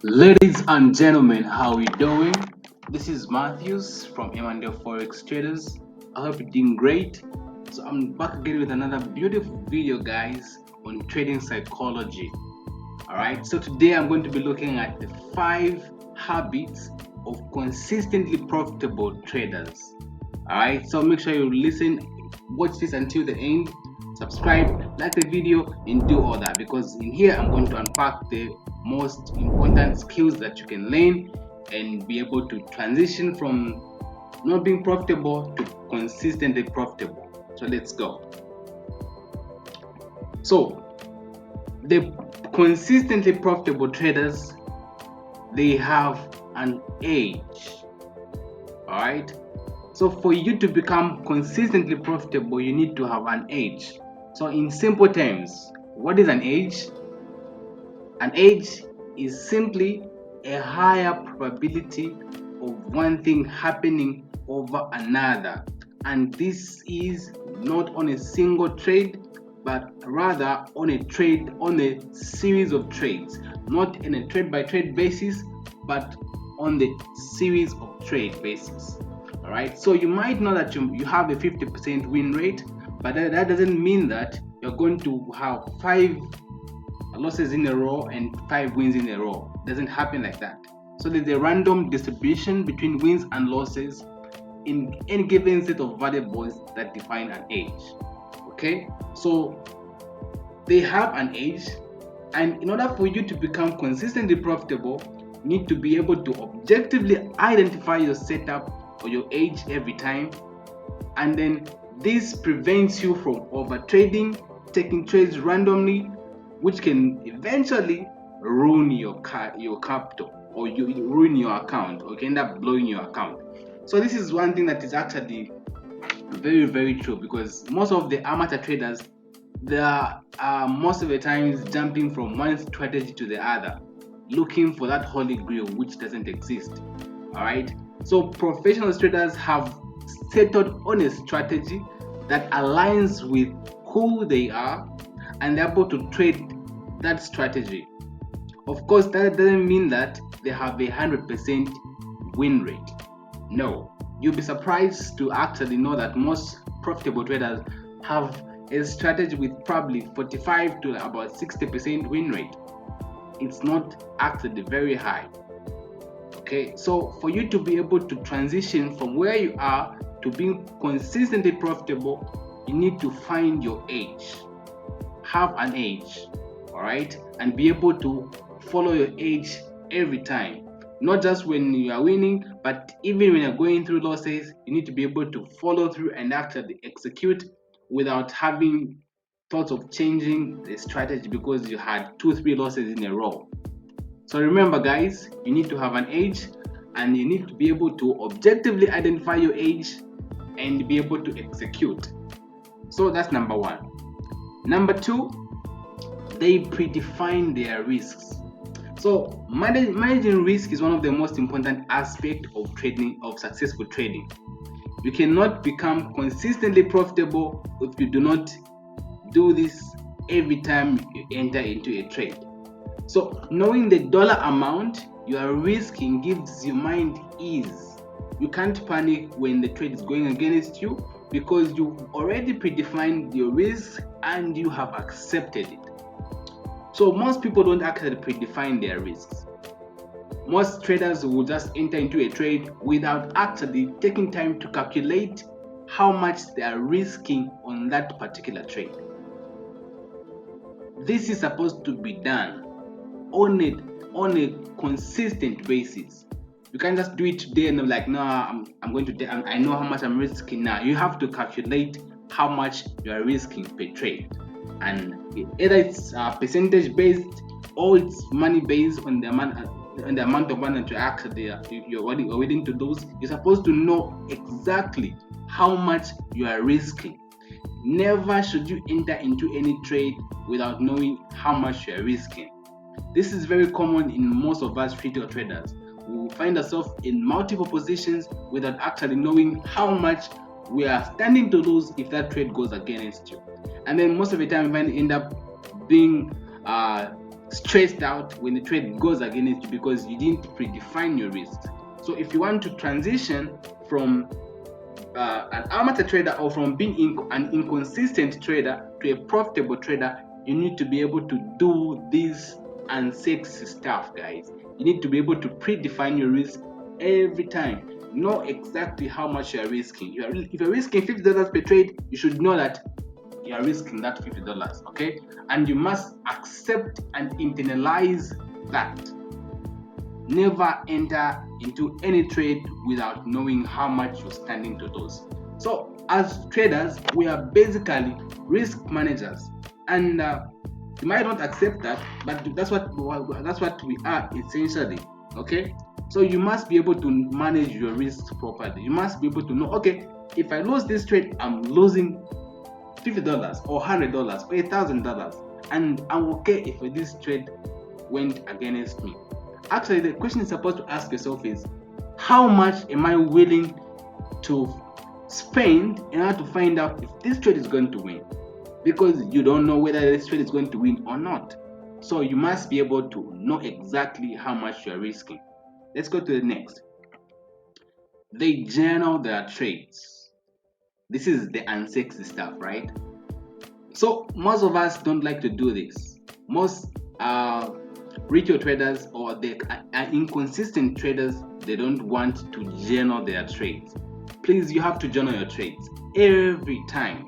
Ladies and gentlemen, how are you doing? This is Matthews from FOREX Traders. I hope you're doing great. So I'm back again with another beautiful video, guys, on trading psychology. Alright, so today I'm going to be looking at the 5 habits of consistently profitable traders. Alright, so make sure you listen, watch this until the end, subscribe, like the video, and do all that, because in here I'm going to unpack the most important skills that you can learn and be able to transition from not being profitable to consistently profitable. So let's go. So the consistently profitable traders, they have an age. All right, so for you to become consistently profitable, you need to have an age. So in simple terms, what is an age? An age is simply a higher probability of one thing happening over another, and this is not on a single trade, but rather on a series of trades, not in a trade by trade basis, but on the series of trade basis. All right, so you might know that you have a 50% win rate, but that doesn't mean that you're going to have 5 losses in a row and 5 wins in a row. It doesn't happen like that. So there's a random distribution between wins and losses in any given set of variables that define an age. Okay, so they have an age, and in order for you to become consistently profitable, you need to be able to objectively identify your setup or your age every time, and then this prevents you from over trading, taking trades randomly, which can eventually ruin your capital, or you ruin your account, or can end up blowing your account. So this is one thing that is actually very true, because most of the amateur traders, they are most of the times jumping from one strategy to the other, looking for that holy grail which doesn't exist. All right, so professional traders have settled on a strategy that aligns with who they are, and they're able to trade that strategy. Of course, that doesn't mean that they have a 100% win rate. No, you'll be surprised to actually know that most profitable traders have a strategy with probably 45 to about 60% win rate. It's not actually very high. Okay, so for you to be able to transition from where you are to being consistently profitable, you need to find your age. Have an age, all right, and be able to follow your age every time, not just when you are winning, but even when you're going through losses. You need to be able to follow through and actually execute without having thoughts of changing the strategy because you had 2-3 losses in a row. So remember, guys, you need to have an age, and you need to be able to objectively identify your age and be able to execute. So that's number 1. Number 2, they predefine their risks. So managing risk is one of the most important aspects of trading, of successful trading. You cannot become consistently profitable if you do not do this every time you enter into a trade. So knowing the dollar amount you are risking gives your mind ease. You can't panic when the trade is going against you, because you've already predefined your risk and you have accepted it. So most people don't actually predefine their risks. Most traders will just enter into a trade without actually taking time to calculate how much they are risking on that particular trade. This is supposed to be done on a consistent basis. You can't just do it today and I'm like, no, I'm going to. I know how much I'm risking now. You have to calculate how much you are risking per trade, and either it's percentage based or it's money based on the amount of money that you're willing to lose. You're supposed to know exactly how much you are risking. Never should you enter into any trade without knowing how much you are risking. This is very common in most of us retail traders. We will find ourselves in multiple positions without actually knowing how much we are standing to lose if that trade goes against you. And then most of the time, we end up being stressed out when the trade goes against you because you didn't predefine your risk. So if you want to transition from an amateur trader or from being an inconsistent trader to a profitable trader, you need to be able to do this unsexy stuff, guys. You need to be able to predefine your risk every time. Know exactly how much you are risking. If you're risking $50 per trade, you should know that you are risking that $50, okay? And you must accept and internalize that. Never enter into any trade without knowing how much you're standing to lose. So as traders, we are basically risk managers, and you might not accept that, but that's what we are essentially, okay? So you must be able to manage your risks properly. You must be able to know, okay, if I lose this trade, I'm losing $50 or $100 or $1,000, and I'm okay if this trade went against me. Actually, the question you're supposed to ask yourself is, how much am I willing to spend in order to find out if this trade is going to win? Because you don't know whether this trade is going to win or not. So you must be able to know exactly how much you are risking. Let's go to the next. They journal their trades. This is the unsexy stuff, right? So most of us don't like to do this. Most retail traders or the inconsistent traders, they don't want to journal their trades. Please, you have to journal your trades every time.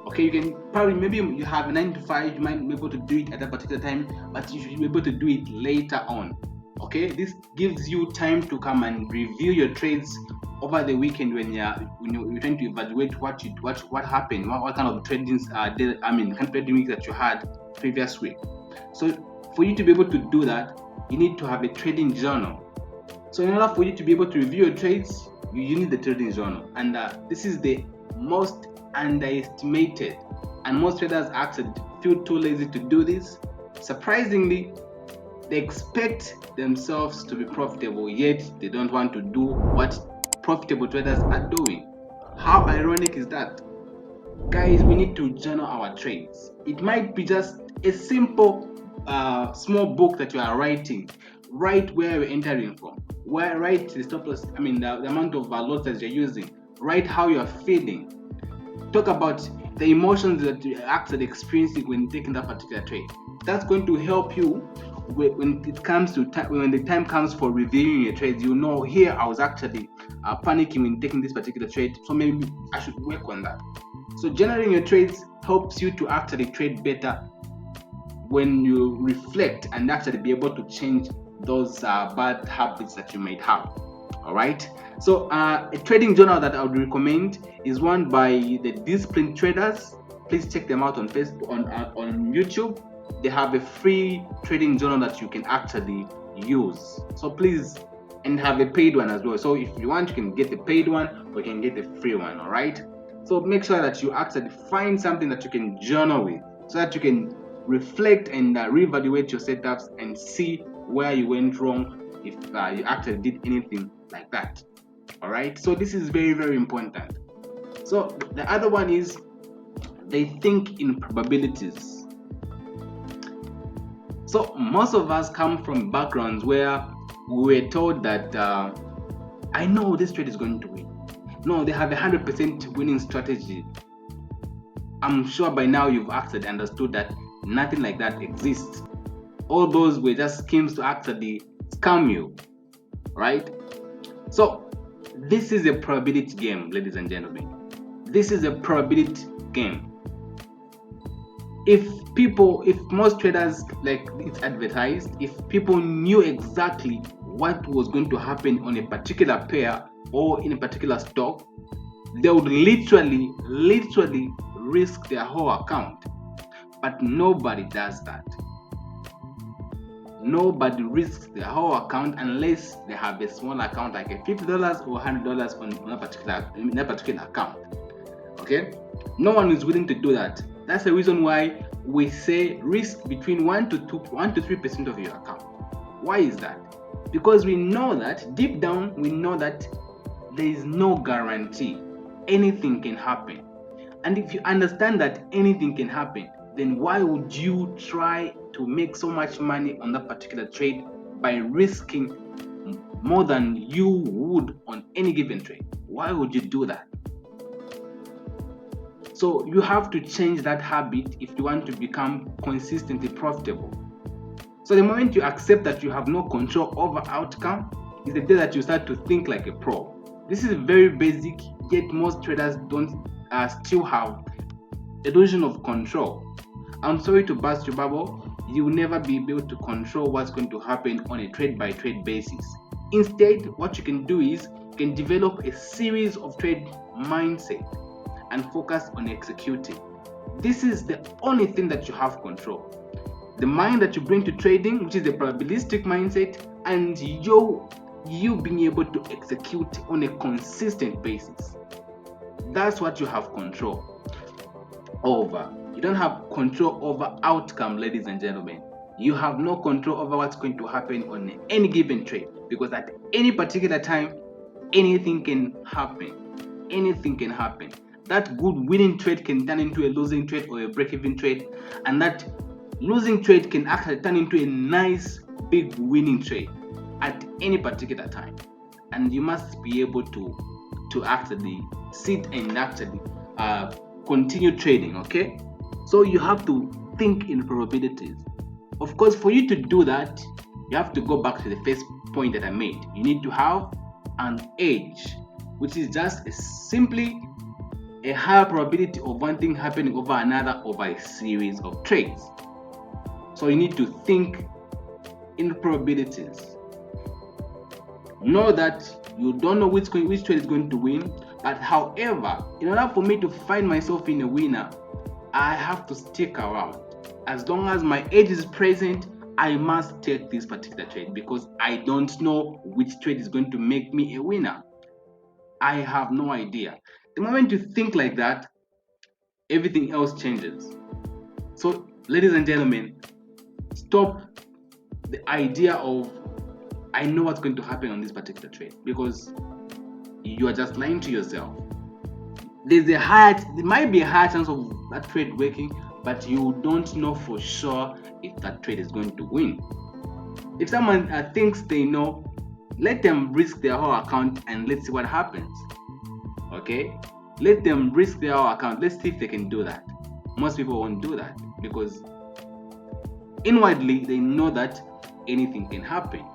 Okay, you can probably, maybe you have a 9 to 5, you might be able to do it at that particular time, but you should be able to do it later on. Okay, this gives you time to come and review your trades over the weekend when you're trying to evaluate what happened, what kind of trading kind of trading week that you had previous week. So for you to be able to do that, you need to have a trading journal. So in order for you to be able to review your trades, you need the trading journal, and this is the most underestimated, and most traders actually feel too lazy to do this. Surprisingly, they expect themselves to be profitable, yet they don't want to do what profitable traders are doing. How ironic is that? Guys, we need to journal our trades. It might be just a simple small book that you are writing. Write where you're entering from, write the stop loss, the amount of loss that you're using, write how you're feeling, talk about the emotions that you're actually experiencing when taking that particular trade. That's going to help you when it comes to when the time comes for reviewing your trades. You know, here I was actually panicking when taking this particular trade, so maybe I should work on that. So generating your trades helps you to actually trade better when you reflect and actually be able to change those bad habits that you might have. All right, so a trading journal that I would recommend is one by the Disciplined Traders. Please check them out on Facebook, on YouTube. They have a free trading journal that you can actually use. So please, and have a paid one as well. So if you want, you can get the paid one or you can get the free one. All right, so make sure that you actually find something that you can journal with, so that you can reflect and reevaluate your setups and see where you went wrong, if you actually did anything like that. All right, so this is very, very important. So the other one is they think in probabilities. So most of us come from backgrounds where we were told that I know this trade is going to win. No, they have a 100% winning strategy. I'm sure by now you've actually understood that nothing like that exists. All those were just schemes to actually scam you, right? So this is a probability game, ladies and gentlemen. This is a probability game. If most traders, like it's advertised, if people knew exactly what was going to happen on a particular pair or in a particular stock, they would literally risk their whole account. But nobody does that. Nobody risks their whole account unless they have a small account, like a $50 or $100 on a particular account. Okay, no one is willing to do that. That's the reason why we say risk between 1 to 3% of your account. Why is that? Because we know that deep down, we know that there is no guarantee. Anything can happen. And if you understand that anything can happen, then why would you try to make so much money on that particular trade by risking more than you would on any given trade? Why would you do that? So you have to change that habit if you want to become consistently profitable. So the moment you accept that you have no control over outcome is the day that you start to think like a pro. This is very basic, yet most traders don't still have illusion of control. I'm sorry to burst your bubble, you will never be able to control what's going to happen on a trade by trade basis. Instead, what you can do is you can develop a series of trade mindset and focus on executing. This is the only thing that you have control. The mind that you bring to trading, which is the probabilistic mindset, and you being able to execute on a consistent basis. That's what you have control over. You don't have control over outcome, ladies and gentlemen. You have no control over what's going to happen on any given trade, because at any particular time, anything can happen. Anything can happen. That good winning trade can turn into a losing trade or a break-even trade, and that losing trade can actually turn into a nice big winning trade at any particular time. And you must be able to actually sit and actually continue trading. Okay, so you have to think in probabilities. Of course, for you to do that, you have to go back to the first point that I made. You need to have an edge, which is just simply a higher probability of one thing happening over another over a series of trades. So you need to think in probabilities. Know that you don't know which trade is going to win, but however, in order for me to find myself in a winner, I have to stick around. As long as my edge is present, I must take this particular trade because I don't know which trade is going to make me a winner. I have no idea. The moment you think like that, everything else changes. So, ladies and gentlemen, stop the idea of I know what's going to happen on this particular trade, because you are just lying to yourself. There might be a higher chance of that trade working, but you don't know for sure if that trade is going to win. If someone thinks they know, let them risk their whole account and let's see what happens. Okay, let them risk their whole account. Let's see if they can do that. Most people won't do that because inwardly they know that anything can happen.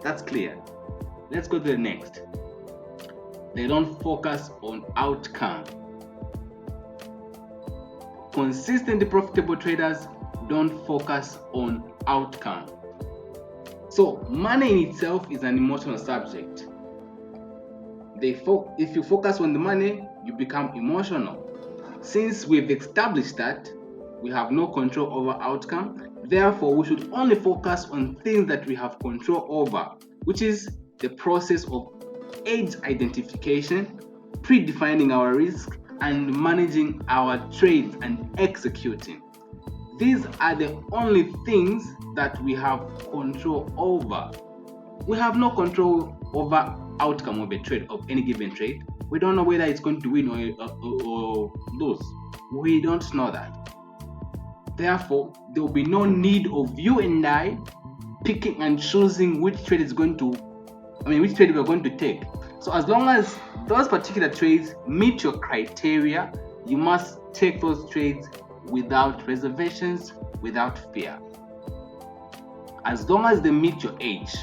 That's clear. Let's go to the next. They don't focus on outcome. Consistently profitable traders don't focus on outcome. So money in itself is an emotional subject. If you focus on the money, you become emotional. Since we've established that we have no control over outcome, therefore we should only focus on things that we have control over, which is the process of edge identification, predefining our risk, and managing our trades and executing. These are the only things that we have control over. We have no control over outcome of a trade, of any given trade. We don't know whether it's going to win or lose. We don't know that. Therefore, there will be no need of you and I picking and choosing which trade we are going to take. So as long as those particular trades meet your criteria, you must take those trades without reservations, without fear. As long as they meet your age,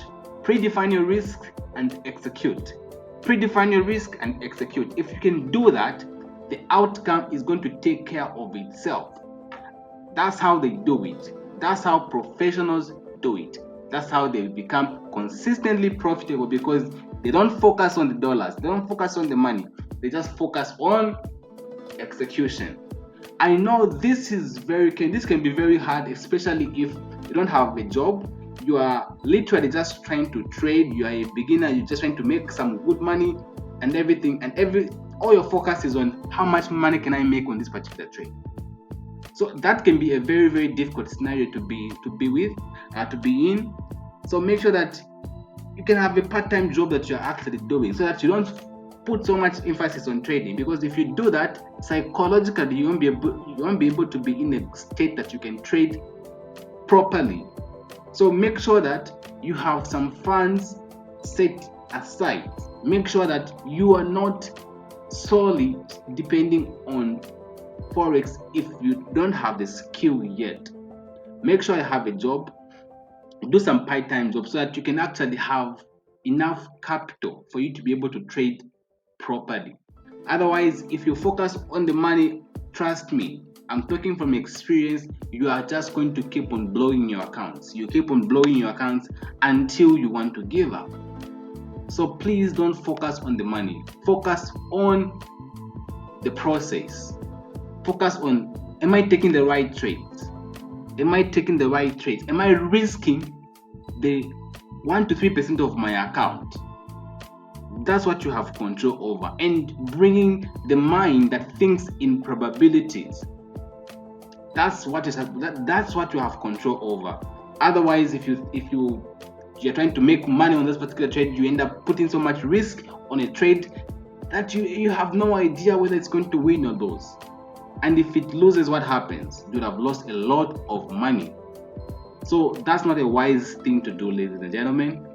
predefine your risk and execute. Predefine your risk and execute. If you can do that, the outcome is going to take care of itself. That's how they do it. That's how professionals do it. That's how they become consistently profitable, because they don't focus on the dollars, they don't focus on the money, they just focus on execution. I know this can be very hard, especially if you don't have a job. You are literally just trying to trade. You are a beginner. You're just trying to make some good money and everything, and all your focus is on how much money can I make on this particular trade. So that can be a very, very difficult scenario to be in. So make sure that you can have a part-time job that you're actually doing, so that you don't put so much emphasis on trading, because if you do that, psychologically you won't be able to be in a state that you can trade properly. So make sure that you have some funds set aside. Make sure that you are not solely depending on Forex if you don't have the skill yet. Make sure you have a job, do some part-time jobs so that you can actually have enough capital for you to be able to trade properly. Otherwise, if you focus on the money, trust me, I'm talking from experience, you are just going to keep on blowing your accounts. You keep on blowing your accounts until you want to give up. So please don't focus on the money. Focus on the process. Focus on, am I taking the right trades? Am I taking the right trades? Am I risking the 1 to 3% of my account? That's what you have control over, and bringing the mind that thinks in probabilities. That's what you have control over. Otherwise, if you're trying to make money on this particular trade, you end up putting so much risk on a trade that you have no idea whether it's going to win or lose. And if it loses, what happens? You'd have lost a lot of money. So that's not a wise thing to do, ladies and gentlemen.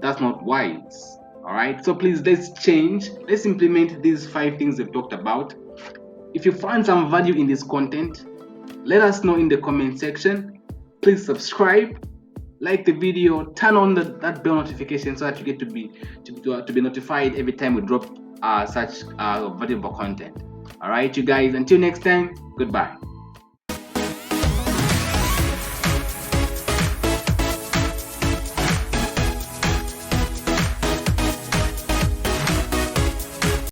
That's not wise. All right, so please, let's change. Let's implement these 5 things we've talked about. If you find some value in this content, let us know in the comment section. Please subscribe, like the video, turn on that bell notification so that you get to be notified every time we drop such valuable content. All right, you guys, until next time, goodbye.